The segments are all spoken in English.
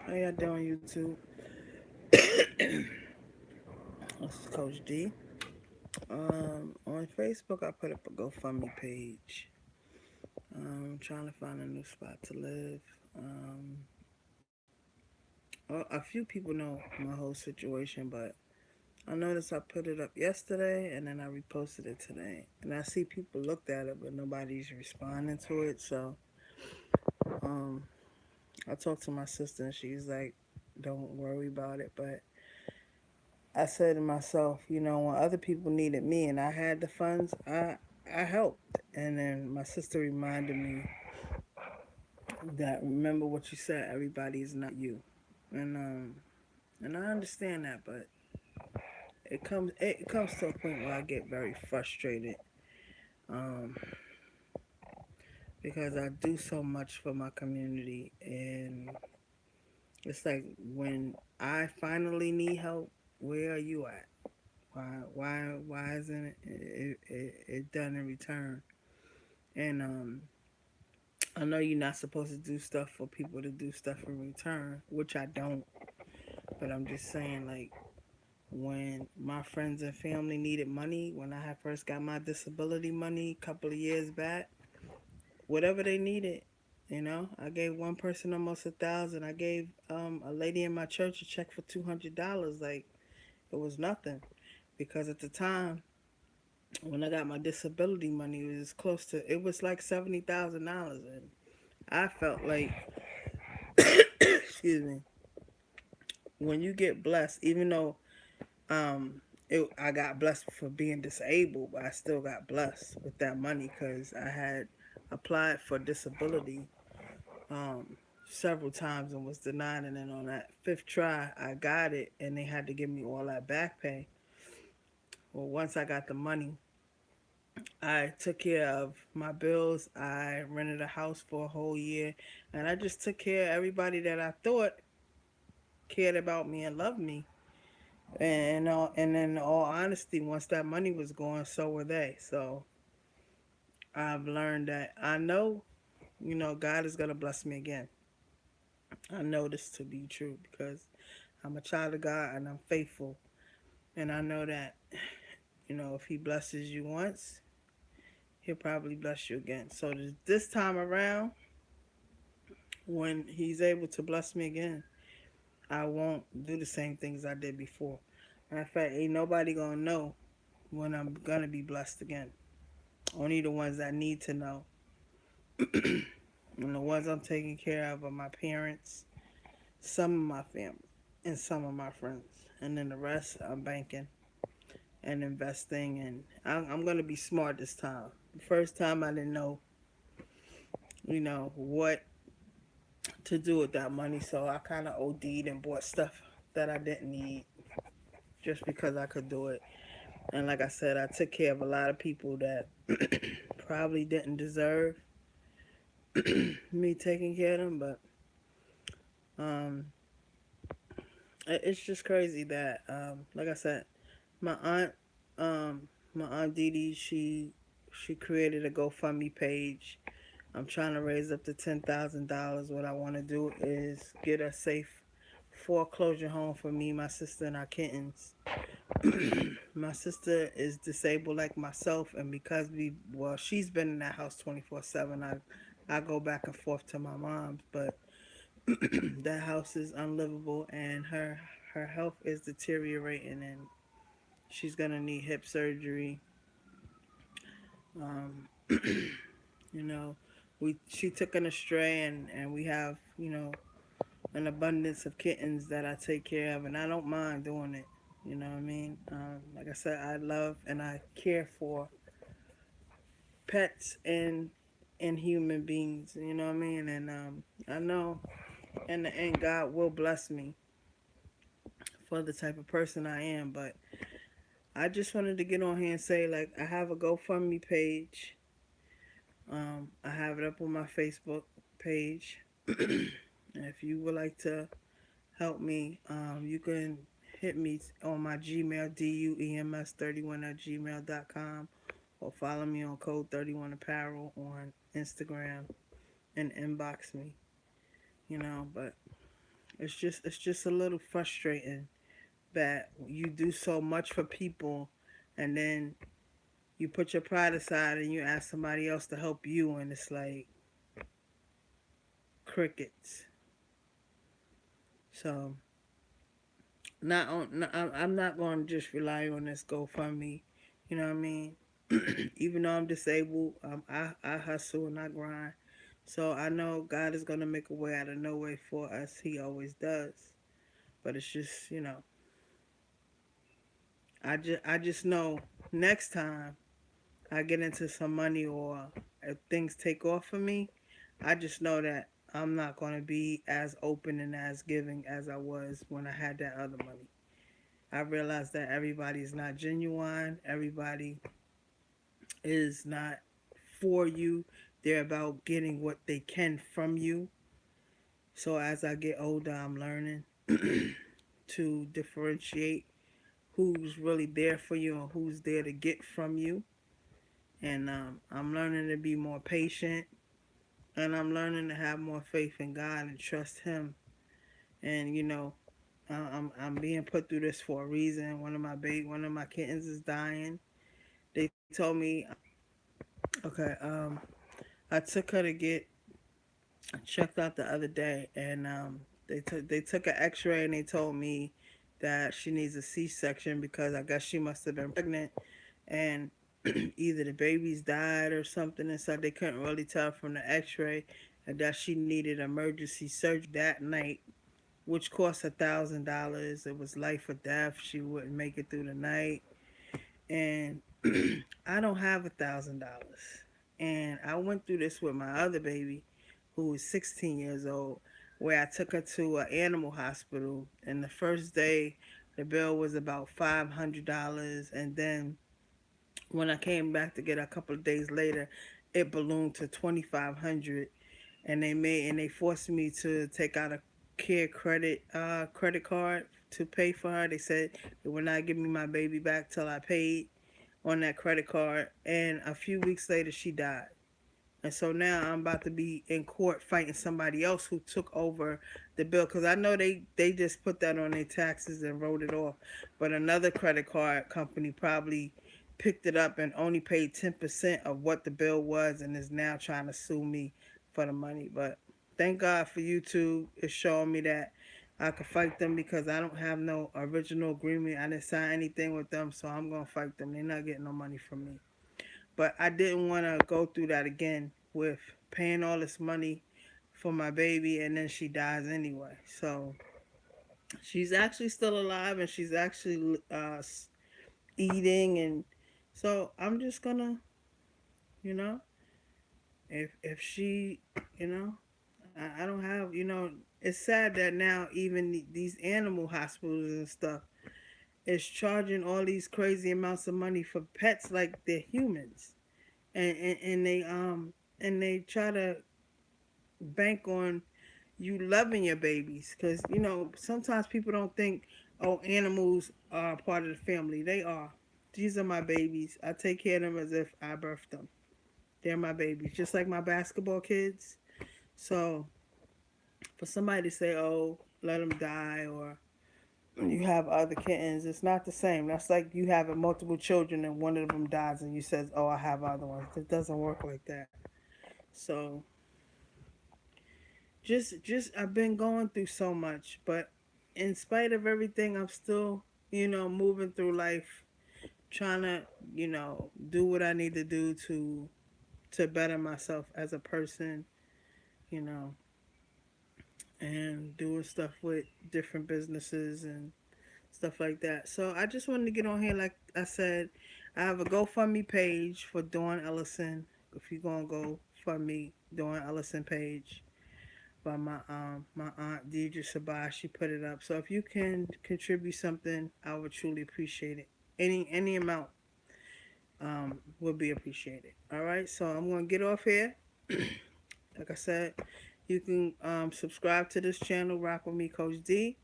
How y'all doing, YouTube? This is Coach D. On Facebook, I put up a GoFundMe page. Trying to find a new spot to live. Um, a few people know my whole situation, but I noticed I put it up yesterday and then I reposted it today. And I see people looked at it, but nobody's responding to it. So um, I talked to my sister and she's like, don't worry about it. But I said to myself, when other people needed me and I had the funds, I helped. And then my sister reminded me that remember what you said, everybody is not you. And and I understand that, but it comes to a point where I get very frustrated. Um because I do so much for my community and it's like when I finally need help, where are you at? Why isn't it done in return? And I know you're not supposed to do stuff for people to do stuff in return, which I don't. But I'm just saying, like, when my friends and family needed money, when I had first got my disability money a couple of years back, whatever they needed, I gave one person almost 1,000. I gave a lady in my church a check for $200. Like, it was nothing because at the time when I got my disability money, it was like $70,000, and I felt like, excuse me, when you get blessed, even though I got blessed for being disabled, but I still got blessed with that money because I had applied for disability um, several times and was denied, and then on that fifth try, I got it, and they had to give me all that back pay. Well, once I got the money, I took care of my bills. I rented a house for a whole year, and I just took care of everybody that I thought cared about me and loved me. And in all honesty, once that money was gone, so were they. So I've learned that I know, God is gonna bless me again. I know this to be true because I'm a child of God and I'm faithful, and I know that if He blesses you once, He'll probably bless you again. So this time around, when He's able to bless me again, I won't do the same things I did before. Matter of fact, ain't nobody gonna know when I'm gonna be blessed again. Only the ones that need to know. And the ones I'm taking care of are my parents, some of my family, and some of my friends. And then the rest, I'm banking and investing. And I'm gonna be smart this time. The first time I didn't know, what to do with that money, so I kind of OD'd and bought stuff that I didn't need just because I could do it. And like I said, I took care of a lot of people that probably didn't deserve me taking care of them, but um, it's just crazy that, like I said, my aunt, my aunt Dee Dee, she created a GoFundMe page. I'm trying to raise up to $10,000. What I want to do is get a safe foreclosure home for me, my sister, and our kittens. My sister is disabled like myself, and because she's been in that house 24/7. I go back and forth to my mom's, but that house is unlivable, and her health is deteriorating, and she's gonna need hip surgery. Um, you know, she took an astray, and we have an abundance of kittens that I take care of, and I don't mind doing it. You know what I mean? Like I said, I love and I care for pets and human beings. You know what I mean? And I know in the end God will bless me for the type of person I am. But I just wanted to get on here and say, like, I have a GoFundMe page. I have it up on my Facebook page. If you would like to help me, you can hit me on my Gmail, DUEMS31 at gmail.com, or follow me on Code 31 Apparel on Instagram and inbox me, but it's just a little frustrating that you do so much for people, and then you put your pride aside and you ask somebody else to help you, and it's like crickets. So not on. I'm not going to just rely on this GoFundMe. You know what I mean? Even though I'm disabled, I hustle and I grind. So I know God is gonna make a way out of no way for us. He always does. But it's just, I just know next time I get into some money, or if things take off for me, I just know that I'm not gonna be as open and as giving as I was when I had that other money. I realized that everybody is not genuine. Everybody is not for you. They're about getting what they can from you. So as I get older, I'm learning to differentiate who's really there for you and who's there to get from you. And I'm learning to be more patient, and I'm learning to have more faith in God and trust Him. And I'm being put through this for a reason. One of my kittens is dying. They told me, okay, I took her to get checked out the other day, and they took an X-ray, and they told me that she needs a C-section because I guess she must have been pregnant, and either the baby's died or something, and so they couldn't really tell from the X-ray, and that she needed emergency surgery that night, which cost $1,000. It was life or death. She wouldn't make it through the night, and I don't have $1,000. And I went through this with my other baby, who was 16 years old, where I took her to an animal hospital. And the first day, the bill was about $500, and then when I came back to get her a couple of days later, it ballooned to 2,500, and they forced me to take out a care credit card to pay for her. They said they would not give me my baby back till I paid on that credit card, and a few weeks later she died. And so now I'm about to be in court fighting somebody else who took over the bill, because I know they just put that on their taxes and wrote it off. But another credit card company probably picked it up and only paid 10% of what the bill was, and is now trying to sue me for the money. But thank God for YouTube. It's showing me that I could fight them because I don't have no original agreement. I didn't sign anything with them, so I'm going to fight them. They're not getting no money from me. But I didn't want to go through that again with paying all this money for my baby, and then she dies anyway. So she's actually still alive, and she's actually eating. And so I'm just gonna, you know, if she, you know, I don't have, it's sad that now even these animal hospitals and stuff is charging all these crazy amounts of money for pets like they're humans, and they try to bank on you loving your babies, because sometimes people don't think, oh, animals are part of the family. They are. These are my babies. I take care of them as if I birthed them. They're my babies, just like my basketball kids. So for somebody to say, oh, let them die, or you have other kittens, it's not the same. That's like you having multiple children and one of them dies and you says, oh, I have other ones. It doesn't work like that. So just I've been going through so much, but in spite of everything, I'm still, moving through life, trying to, do what I need to do to better myself as a person, you know, and doing stuff with different businesses and stuff like that. So I just wanted to get on here. Like I said, I have a GoFundMe page for Dawn Ellison. If you're gonna go fund me, Dawn Ellison page by my aunt Deidre Sabah. She put it up. So if you can contribute something, I would truly appreciate it. Any amount would be appreciated. All right. So I'm gonna get off here. Like I said, you can subscribe to this channel, Rock with Me, Coach D.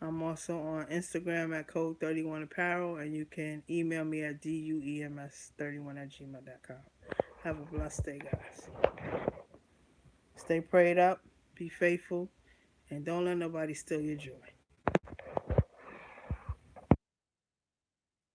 I'm also on Instagram at Code31 Apparel, and you can email me at duems31@gmail.com. Have a blessed day, guys. Stay prayed up, be faithful, and don't let nobody steal your joy.